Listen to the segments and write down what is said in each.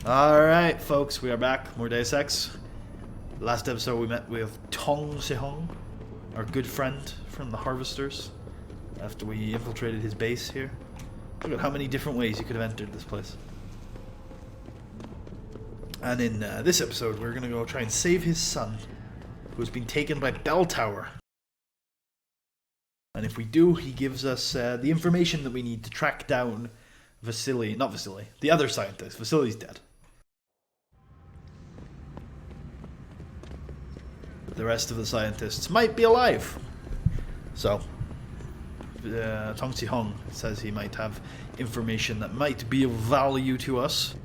Alright, folks, we are back. More Deus Ex. Last episode we met with Tong Sehong, our good friend from the Harvesters, after we infiltrated his base here. Look at how many different ways you could have entered this place. And in this episode, we're going to go try and save his son, who's been taken by Bell Tower. And if we do, he gives us the information that we need to track down Vasily, not Vasily, the other scientist. Vasily's dead. But the rest of the scientists might be alive. So, Tong Si-hong says he might have information that might be of value to us.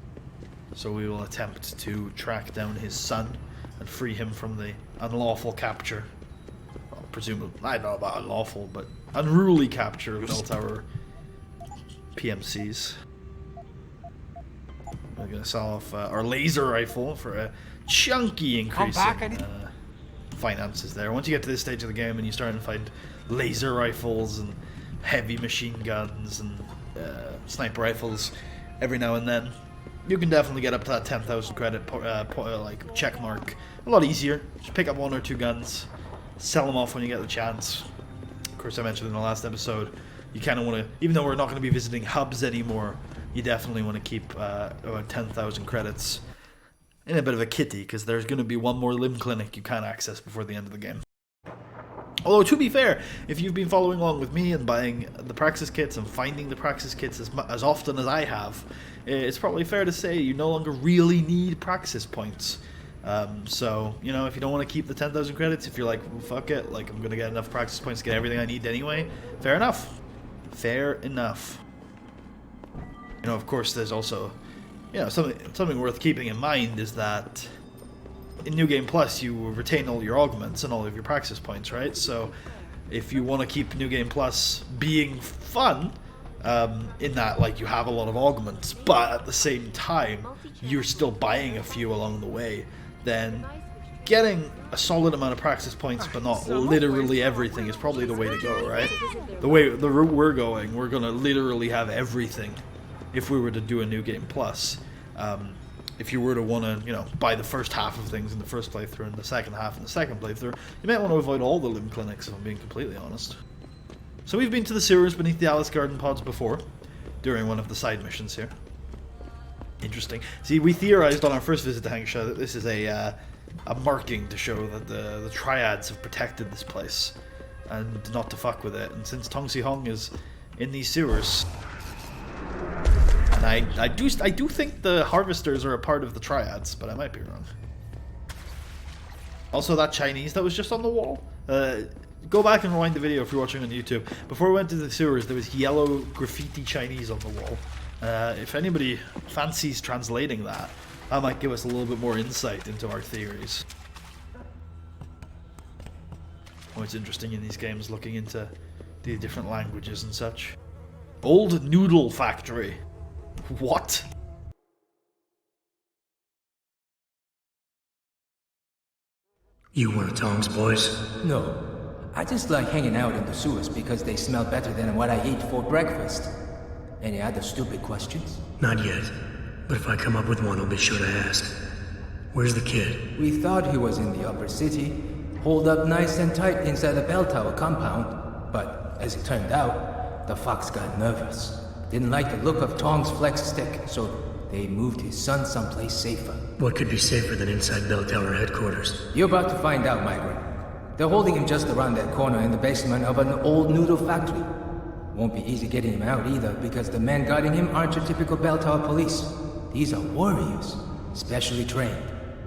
So we will attempt to track down his son and free him from the unlawful capture. Well, presumably, I don't know about unlawful, but unruly capture of Bell Tower PMCs. We're going to sell off our laser rifle for a chunky increase in finances there. Once you get to this stage of the game and you start to find laser rifles and heavy machine guns and sniper rifles every now and then, you can definitely get up to that 10,000 credit like check mark a lot easier. Just pick up one or two guns, sell them off when you get the chance. Of course, I mentioned in the last episode, you kind of want to, even though we're not going to be visiting hubs anymore, you definitely want to keep about 10,000 credits in a bit of a kitty, because there's going to be one more limb clinic you can't access before the end of the game. Although, to be fair, if you've been following along with me and buying the Praxis kits and finding the Praxis kits as often as I have, it's probably fair to say you no longer really need Praxis points. So, you know, if you don't want to keep the 10,000 credits, if you're like, well, fuck it, like, I'm going to get enough Praxis points to get everything I need anyway, fair enough. Fair enough. You know, of course, there's also, you know, something worth keeping in mind is that in New Game Plus, you retain all your augments and all of your Praxis points, right? So, if you want to keep New Game Plus being fun, in that, like, you have a lot of augments, but at the same time, you're still buying a few along the way, then getting a solid amount of Praxis points, but not literally everything, is probably the way to go, right? The route we're going, we're going to literally have everything if we were to do a New Game Plus. If you were to want to, you know, buy the first half of things in the first playthrough and the second half in the second playthrough, you might want to avoid all the limb clinics, if I'm being completely honest. So we've been to the sewers beneath the Alice Garden pods before, during one of the side missions here. Interesting. See, we theorized on our first visit to Hengsha that this is a marking to show that the Triads have protected this place, and not to fuck with it. And since Tong Si-hong is in these sewers, and I do think the Harvesters are a part of the Triads, but I might be wrong. Also, that Chinese that was just on the wall. Go back and rewind the video if you're watching on YouTube. Before we went to the sewers, there was yellow graffiti Chinese on the wall. If anybody fancies translating that, that might give us a little bit more insight into our theories. Always interesting in these games, looking into the different languages and such. Old Noodle Factory. What? You one of Tom's boys? No. I just like hanging out in the sewers because they smell better than what I eat for breakfast. Any other stupid questions? Not yet. But if I come up with one, I'll be sure to ask. Where's the kid? We thought he was in the upper city, holed up nice and tight inside the bell tower compound. But as it turned out, the fox got nervous. Didn't like the look of Tong's flex stick, so they moved his son someplace safer. What could be safer than inside bell tower headquarters? You're about to find out, migrant. They're holding him just around that corner in the basement of an old noodle factory. Won't be easy getting him out either, because the men guarding him aren't your typical bell tower police. These are warriors, specially trained,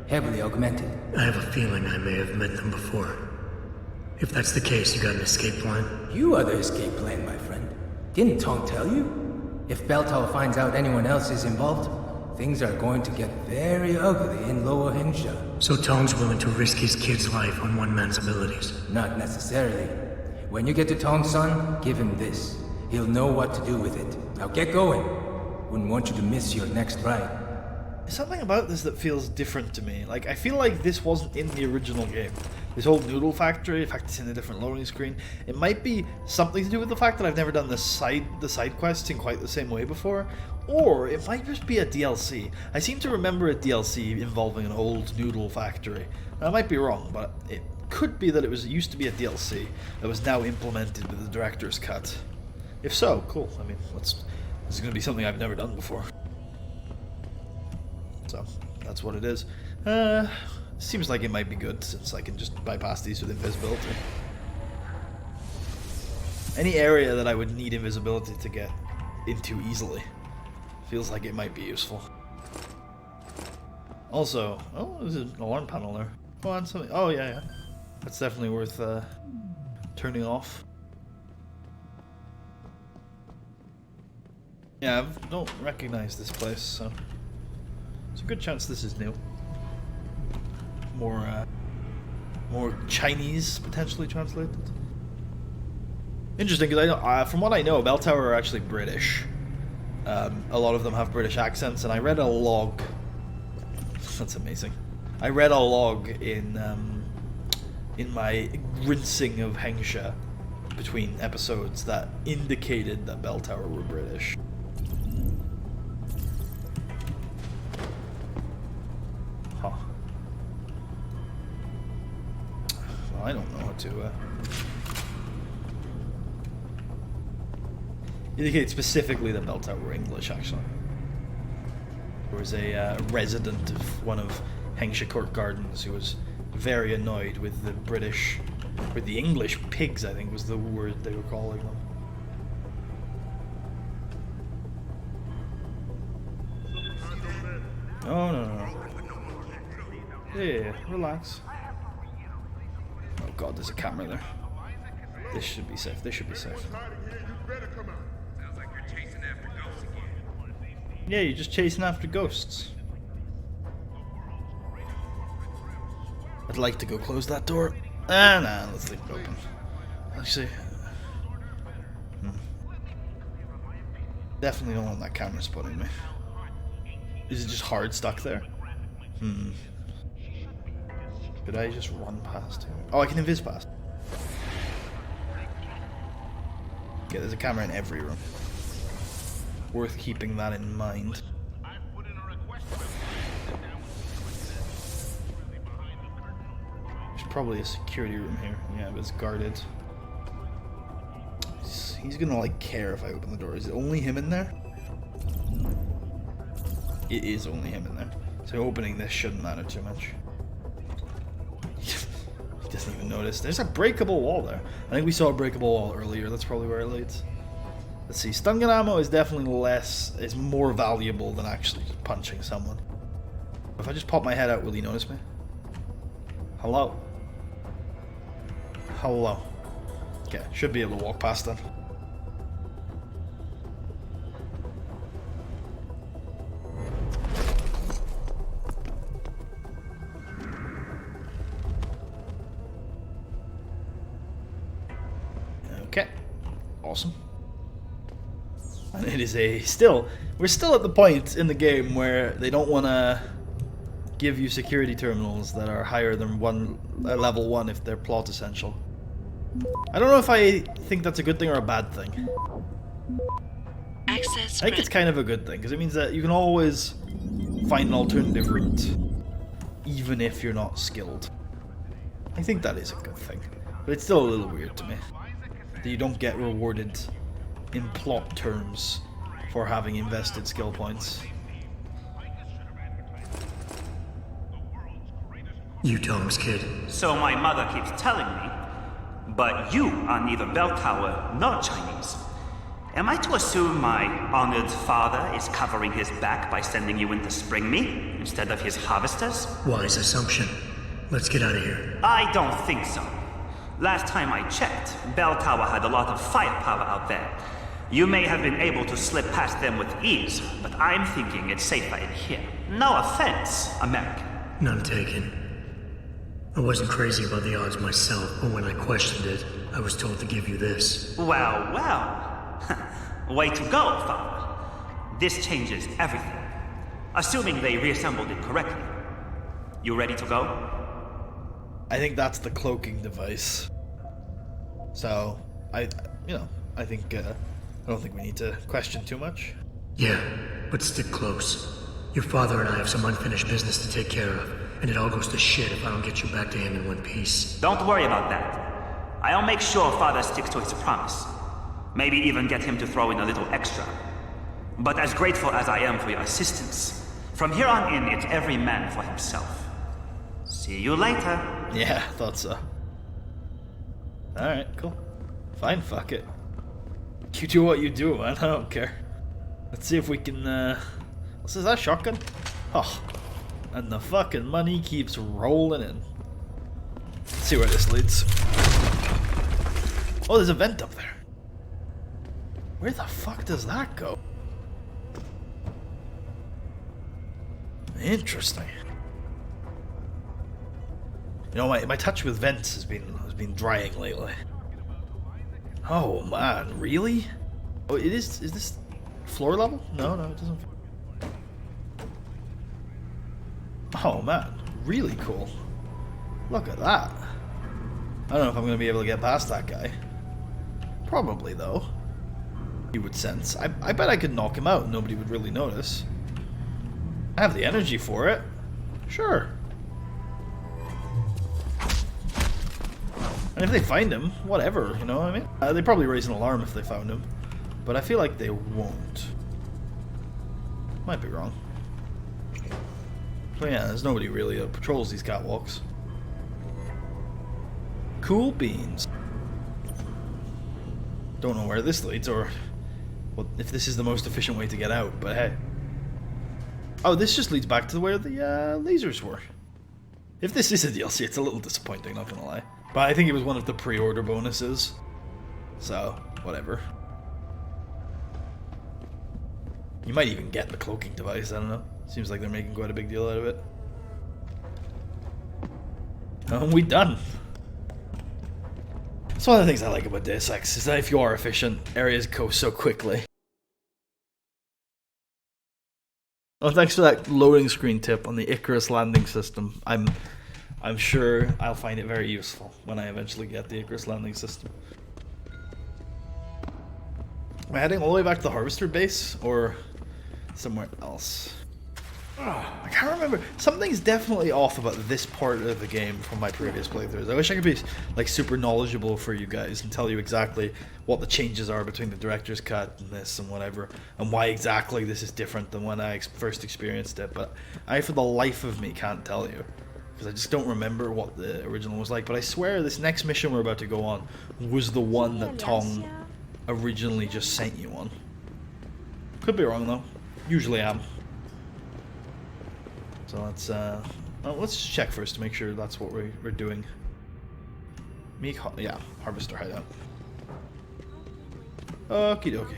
heavily augmented. I have a feeling I may have met them before. If that's the case, you got an escape plan? You are the escape plan, my friend. Didn't Tong tell you? If Bell Tower finds out anyone else is involved, things are going to get very ugly in Lower Hengsha. So Tong's willing to risk his kid's life on one man's abilities? Not necessarily. When you get to Tong's son, give him this. He'll know what to do with it. Now get going. Wouldn't want you to miss your next ride. There's something about this that feels different to me. Like, I feel like this wasn't in the original game. This whole Noodle Factory, in fact it's in a different loading screen. It might be something to do with the fact that I've never done the side quests in quite the same way before. Or it might just be a DLC. I seem to remember a DLC involving an old Noodle factory. Now, I might be wrong, but it could be that it used to be a DLC that was now implemented with the director's cut. If so, cool. I mean, this is going to be something I've never done before. So, that's what it is. Seems like it might be good, since I can just bypass these with invisibility. Any area that I would need invisibility to get into easily feels like it might be useful. Also, oh, there's an alarm panel there. Oh, that's something. Oh, yeah. That's definitely worth turning off. Yeah, I don't recognize this place, so it's a good chance this is new. More Chinese, potentially translated. Interesting, because I know, from what I know, Bell Tower are actually British. A lot of them have British accents, and I read a log. That's amazing. I read a log in my rinsing of Hengsha between episodes that indicated that Bell Tower were British. Huh. Well, I don't know how to indicate specifically that Bell Tower were English, actually. There was a resident of one of Hengsha Court Gardens who was very annoyed with the British, with the English pigs, I think was the word they were calling them. Oh, no. Yeah, relax. Oh god, there's a camera there. This should be safe, this should be safe. Yeah, you're just chasing after ghosts. I'd like to go close that door. Nah, let's leave it open. Actually, definitely don't want that camera spotting me. Is it just hard stuck there? Could I just run past him? Oh, I can invis past. Yeah, there's a camera in every room. Worth keeping that in mind. There's probably a security room here. Yeah, but it's guarded. He's gonna like care if I open the door. Is it only him in there? It is only him in there. So opening this shouldn't matter too much. He doesn't even notice. There's a breakable wall there. I think we saw a breakable wall earlier. That's probably where it leads. Let's see, stun gun ammo is definitely is more valuable than actually punching someone. If I just pop my head out, will he notice me? Hello? Hello. Okay, should be able to walk past then. Okay, awesome. And it is we're still at the point in the game where they don't want to give you security terminals that are higher than level 1 if they're plot essential. I don't know if I think that's a good thing or a bad thing. I think it's kind of a good thing, because it means that you can always find an alternative route, even if you're not skilled. I think that is a good thing, but it's still a little weird to me that you don't get rewarded in plot terms for having invested skill points. You Tom's kid. So my mother keeps telling me, but you are neither Bell Tower nor Chinese. Am I to assume my honored father is covering his back by sending you in to spring me instead of his harvesters? Wise assumption. Let's get out of here. I don't think so. Last time I checked, Bell Tower had a lot of firepower out there. You may have been able to slip past them with ease, but I'm thinking it's safer in here. No offense, American. None taken. I wasn't crazy about the odds myself, but when I questioned it, I was told to give you this. Well, well. Way to go, Father. This changes everything. Assuming they reassembled it correctly. You ready to go? I think that's the cloaking device. So, I think, I don't think we need to question too much. Yeah. but stick close. Your father and I have some unfinished business to take care of, and it all goes to shit if I don't get you back to him in one piece. Don't worry about that. I'll make sure Father sticks to his promise. Maybe even get him to throw in a little extra. But as grateful as I am for your assistance, from here on in, it's every man for himself. See you later. Yeah, thought so. Alright, cool. Fine, fuck it. You do what you do, man. I don't care. Let's see if we can, What's this, that shotgun? Oh. And the fucking money keeps rolling in. Let's see where this leads. Oh, there's a vent up there. Where the fuck does that go? Interesting. You know, my touch with vents has been drying lately. Oh man, really? Oh, is this floor level? No, it doesn't. Oh man, really cool. Look at that. I don't know if I'm gonna be able to get past that guy. Probably though. You would sense. I bet I could knock him out and nobody would really notice. I have the energy for it. Sure. And if they find him, whatever, you know what I mean? They'd probably raise an alarm if they found him. But I feel like they won't. Might be wrong. So yeah, there's nobody really that patrols these catwalks. Cool beans. Don't know where this leads or what, if this is the most efficient way to get out, but hey. Oh, this just leads back to where the lasers were. If this is a DLC, it's a little disappointing, not gonna lie. But I think it was one of the pre-order bonuses. So, whatever. You might even get the cloaking device, I don't know. Seems like they're making quite a big deal out of it. And we done. That's one of the things I like about Deus Ex, is that if you are efficient, areas go so quickly. Well, thanks for that loading screen tip on the Icarus landing system. I'm sure I'll find it very useful when I eventually get the Icarus landing system. Am I heading all the way back to the Harvester base, or somewhere else? I can't remember. Something's definitely off about this part of the game from my previous playthroughs. I wish I could be like super knowledgeable for you guys and tell you exactly what the changes are between the director's cut and this and whatever, and why exactly this is different than when I first experienced it. But I, for the life of me, can't tell you because I just don't remember what the original was like. But I swear this next mission we're about to go on was the one that Tong originally just sent you on. Could be wrong though. Usually am. So let's check first to make sure that's what we're doing. Yeah, Harvester hideout. Okie dokie.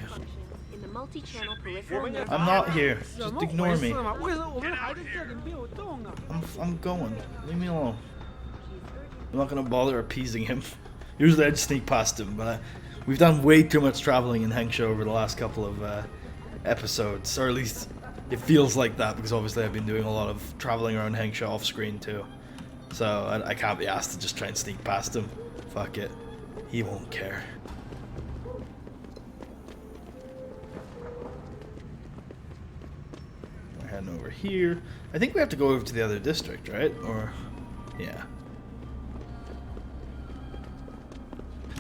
I'm not here. Just ignore me. I'm going. Leave me alone. I'm not gonna bother appeasing him. Usually I'd sneak past him, but we've done way too much traveling in Hengsha over the last couple of episodes, or at least it feels like that, because obviously I've been doing a lot of traveling around Hengsha off screen too. So I can't be asked to just try and sneak past him. Fuck it. He won't care. We're heading over here. I think we have to go over to the other district, right? Or, yeah.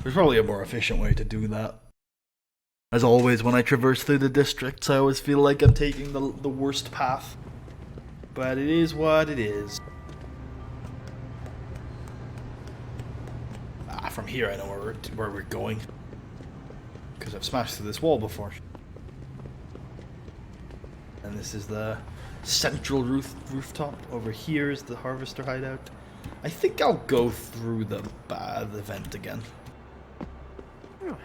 There's probably a more efficient way to do that. As always, when I traverse through the districts, I always feel like I'm taking the worst path. But it is what it is. From here I know where we're going. Because I've smashed through this wall before. And this is the central rooftop. Over here is the Harvester hideout. I think I'll go through the vent again.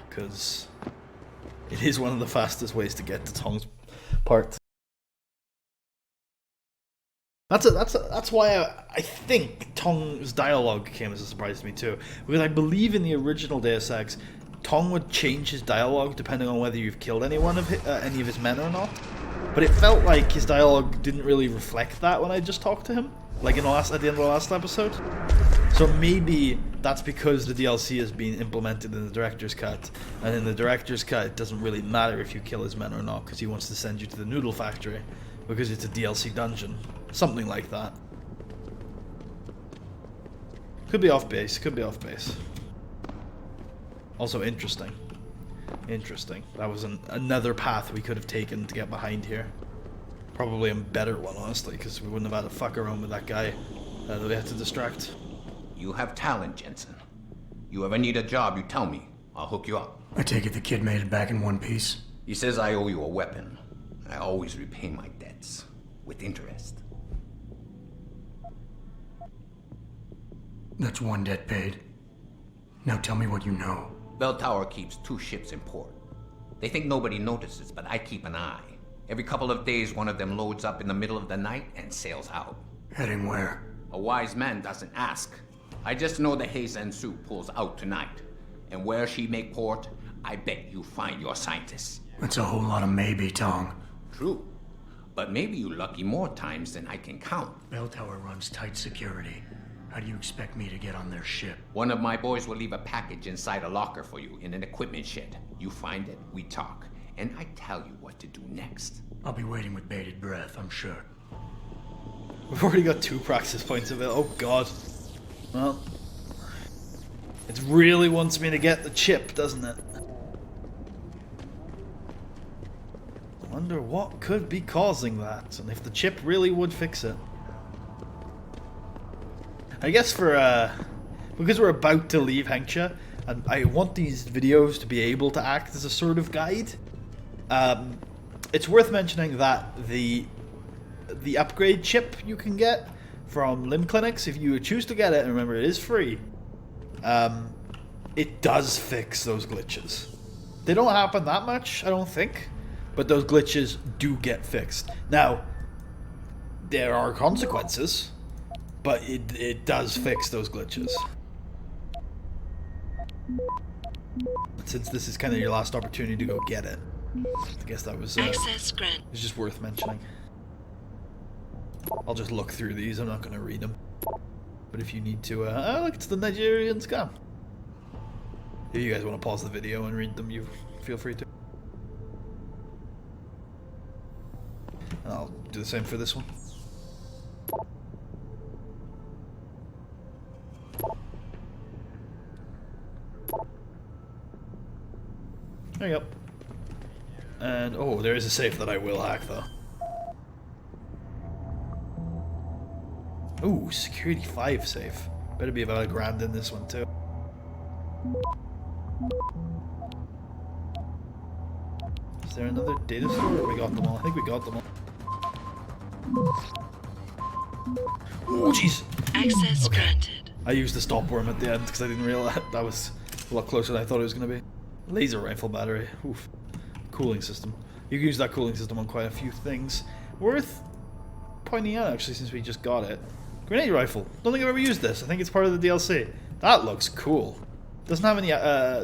Because it is one of the fastest ways to get to Tong's part. That's why I think Tong's dialogue came as a surprise to me too. Because I believe in the original Deus Ex, Tong would change his dialogue depending on whether you've killed any of his men or not. But it felt like his dialogue didn't really reflect that when I just talked to him, like at the end of the last episode. So maybe that's because the DLC has been implemented in the director's cut, and in the director's cut it doesn't really matter if you kill his men or not, because he wants to send you to the Noodle factory because it's a DLC dungeon. Something like that. Could be off base, could be off base. Also interesting. Interesting. That was another path we could have taken to get behind here. Probably a better one, honestly, because we wouldn't have had to fuck around with that guy that we had to distract. You have talent, Jensen. You ever need a job, you tell me. I'll hook you up. I take it the kid made it back in one piece. He says I owe you a weapon. I always repay my debts. With interest. That's one debt paid. Now tell me what you know. Bell Tower keeps 2 ships in port. They think nobody notices, but I keep an eye. Every couple of days, one of them loads up in the middle of the night and sails out. Heading where? A wise man doesn't ask. I just know the Heizen Su pulls out tonight. And where she make port, I bet you find your scientists. That's a whole lot of maybe, Tong. True. But maybe you lucky more times than I can count. Bell Tower runs tight security. How do you expect me to get on their ship? One of my boys will leave a package inside a locker for you in an equipment shed. You find it, we talk, and I tell you what to do next. I'll be waiting with bated breath, I'm sure. We've already got 2 practice points of it. Oh god. Well, it really wants me to get the chip, doesn't it? I wonder what could be causing that, and if the chip really would fix it. I guess because we're about to leave Hengsha, and I want these videos to be able to act as a sort of guide, it's worth mentioning that the upgrade chip you can get from limb clinics, if you choose to get it, and remember it is free, it does fix those glitches. They don't happen that much, I don't think, but those glitches do get fixed. Now, there are consequences, but it does fix those glitches. Since this is kind of your last opportunity to go get it, I guess that was Access grant. it's just worth mentioning. I'll just look through these. I'm not going to read them. But if you need to, look, it's the Nigerian scam. If you guys want to pause the video and read them, you feel free to. And I'll do the same for this one. There you go. And, oh, there is a safe that I will hack, though. Ooh, security 5 safe. Better be about $1,000 in this one, too. Is there another data store? We got them all. I think we got them all. Oh, jeez! Access granted. I used the stop worm at the end because I didn't realize that was a lot closer than I thought it was going to be. Laser rifle battery. Oof. Cooling system. You can use that cooling system on quite a few things. Worth pointing out, actually, since we just got it. Grenade rifle. Don't think I've ever used this. I think it's part of the DLC. That looks cool. Doesn't have any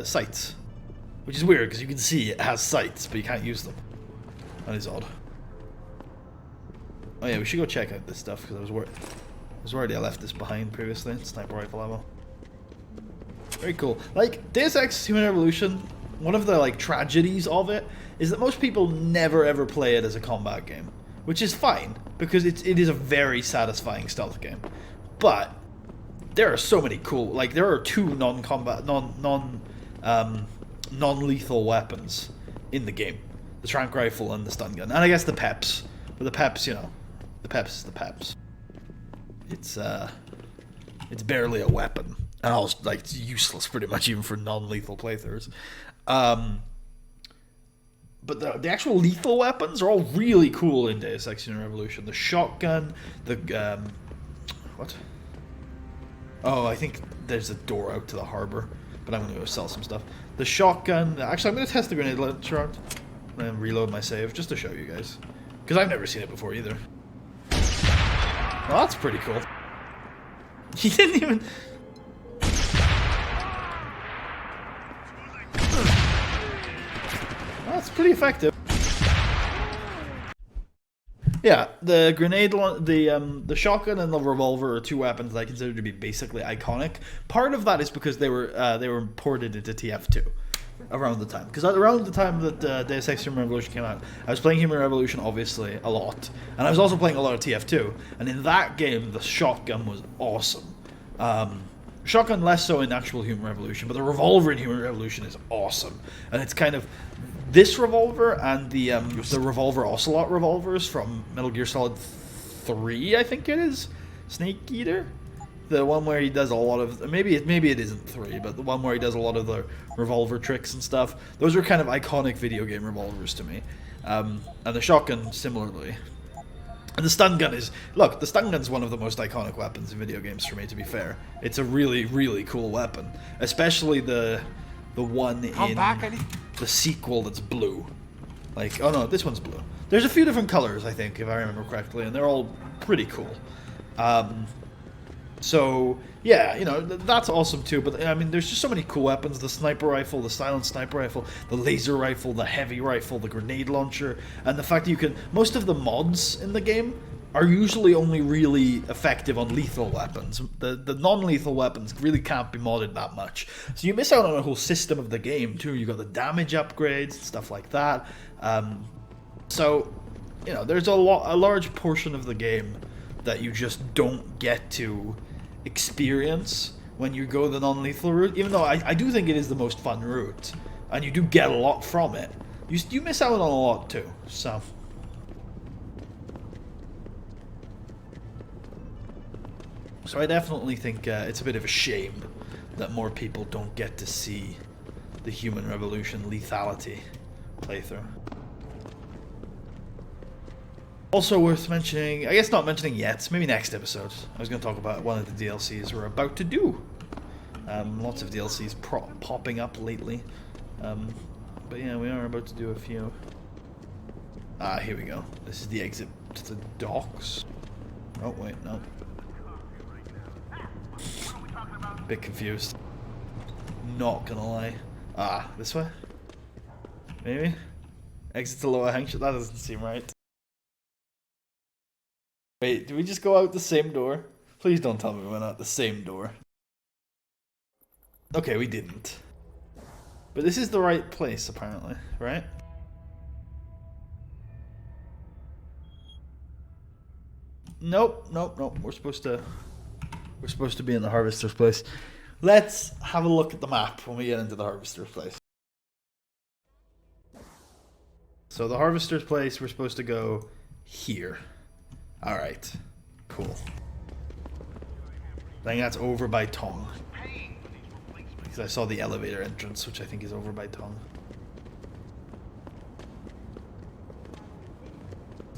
sights. Which is weird, because you can see it has sights, but you can't use them. That is odd. Oh yeah, we should go check out this stuff, because I was worried I left this behind previously. Sniper rifle ammo. Very cool. Like, Deus Ex Human Revolution, one of the, like, tragedies of it is that most people never ever play it as a combat game. Which is fine, because it is a very satisfying stealth game. But there are so many cool, like, there are 2 non-combat, non-lethal weapons in the game. The tranq rifle and the stun gun. And I guess the peps. But the peps, you know, the peps is the peps. It's barely a weapon. And also, like, it's useless pretty much even for non-lethal playthroughs. But the actual lethal weapons are all really cool in Deus Ex Human Revolution. The shotgun, the what? Oh, I think there's a door out to the harbor, but I'm gonna go sell some stuff. The shotgun. Actually, I'm gonna test the grenade launcher out and reload my save just to show you guys, because I've never seen it before either. Well, that's pretty cool. He didn't even. That's pretty effective. Yeah, the shotgun and the revolver are two weapons that I consider to be basically iconic. Part of that is because they were ported into TF2 around the time. Because around the time that Deus Ex Human Revolution came out, I was playing Human Revolution obviously a lot, and I was also playing a lot of TF2. And in that game, the shotgun was awesome. Shotgun less so in actual Human Revolution, but the revolver in Human Revolution is awesome. And it's kind of this revolver and the revolver Ocelot revolvers from Metal Gear Solid 3, I think it is, Snake Eater, the one where he does a lot of maybe it isn't 3, but the one where he does a lot of the revolver tricks and stuff. Those are kind of iconic video game revolvers to me, and the shotgun similarly. And the stun gun is... Look, the stun gun's one of the most iconic weapons in video games for me, to be fair. It's a really, really cool weapon. Especially the one in the sequel that's blue. Like, oh no, this one's blue. There's a few different colors, I think, if I remember correctly, and they're all pretty cool. So, yeah, you know, that's awesome too, but I mean, there's just so many cool weapons. The sniper rifle, the silent sniper rifle, the laser rifle, the heavy rifle, the grenade launcher, and the fact that you can... Most of the mods in the game are usually only really effective on lethal weapons. The non-lethal weapons really can't be modded that much. So you miss out on a whole system of the game too. You got the damage upgrades, stuff like that. So, you know, there's a large portion of the game that you just don't get to experience when you go the non-lethal route, even though I do think it is the most fun route, and you do get a lot from it. You miss out on a lot too, so... So I definitely think it's a bit of a shame that more people don't get to see the Human Revolution lethality playthrough. Also worth mentioning, I guess not mentioning yet, maybe next episode, I was going to talk about one of the DLCs we're about to do. Lots of DLCs popping up lately. But yeah, we are about to do a few. Ah, here we go. This is the exit to the docks. Oh, wait, no. Bit confused. Not gonna lie. Ah, this way? Maybe? Exit to Lower Hangshot? That doesn't seem right. Wait, did we just go out the same door? Please don't tell me we went out the same door. Okay, we didn't. But this is the right place, apparently, right? Nope. We're supposed to be in the Harvester's place. Let's have a look at the map when we get into the Harvester's place. So the Harvester's place, we're supposed to go here. Alright. Cool. I think that's over by Tong. Because I saw the elevator entrance, which I think is over by Tong.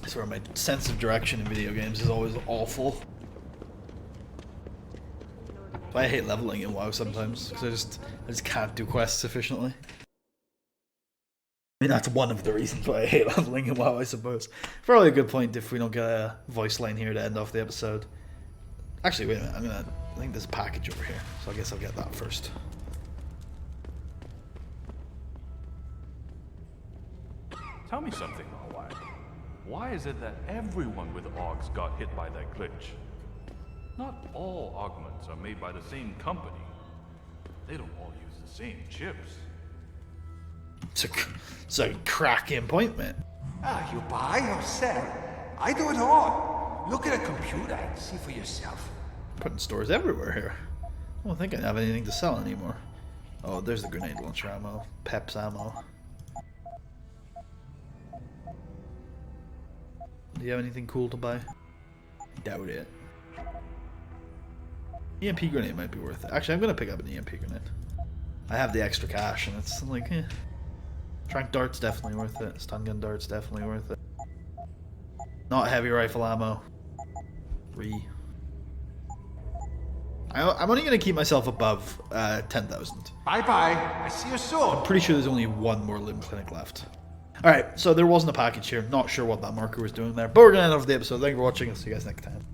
I swear my sense of direction in video games is always awful. I hate leveling in WoW sometimes, because I just can't do quests efficiently. I mean, that's one of the reasons why I hate leveling in WoW, I suppose. Probably a good point if we don't get a voice line here to end off the episode. Actually, wait a minute, I think there's a package over here, so I guess I'll get that first. Tell me something, Hawaii. Why is it that everyone with AUGs got hit by that glitch? Not all augments are made by the same company. They don't all use the same chips. It's a cracking point, man. Ah, you buy or sell? I do it all. Look at a computer and see for yourself. Putting stores everywhere here. I don't think I have anything to sell anymore. Oh, there's the grenade launcher ammo. Pep's ammo. Do you have anything cool to buy? Doubt it. EMP grenade might be worth it. Actually, I'm going to pick up an EMP grenade. I have the extra cash, and it's like, eh. Trank dart's definitely worth it. Stun gun dart's definitely worth it. Not heavy rifle ammo. I'm only going to keep myself above 10,000. Bye-bye. I see you soon. I'm pretty sure there's only one more limb clinic left. Alright, so there wasn't a package here. Not sure what that marker was doing there. But we're going to end off the episode. Thank you for watching. I'll see you guys next time.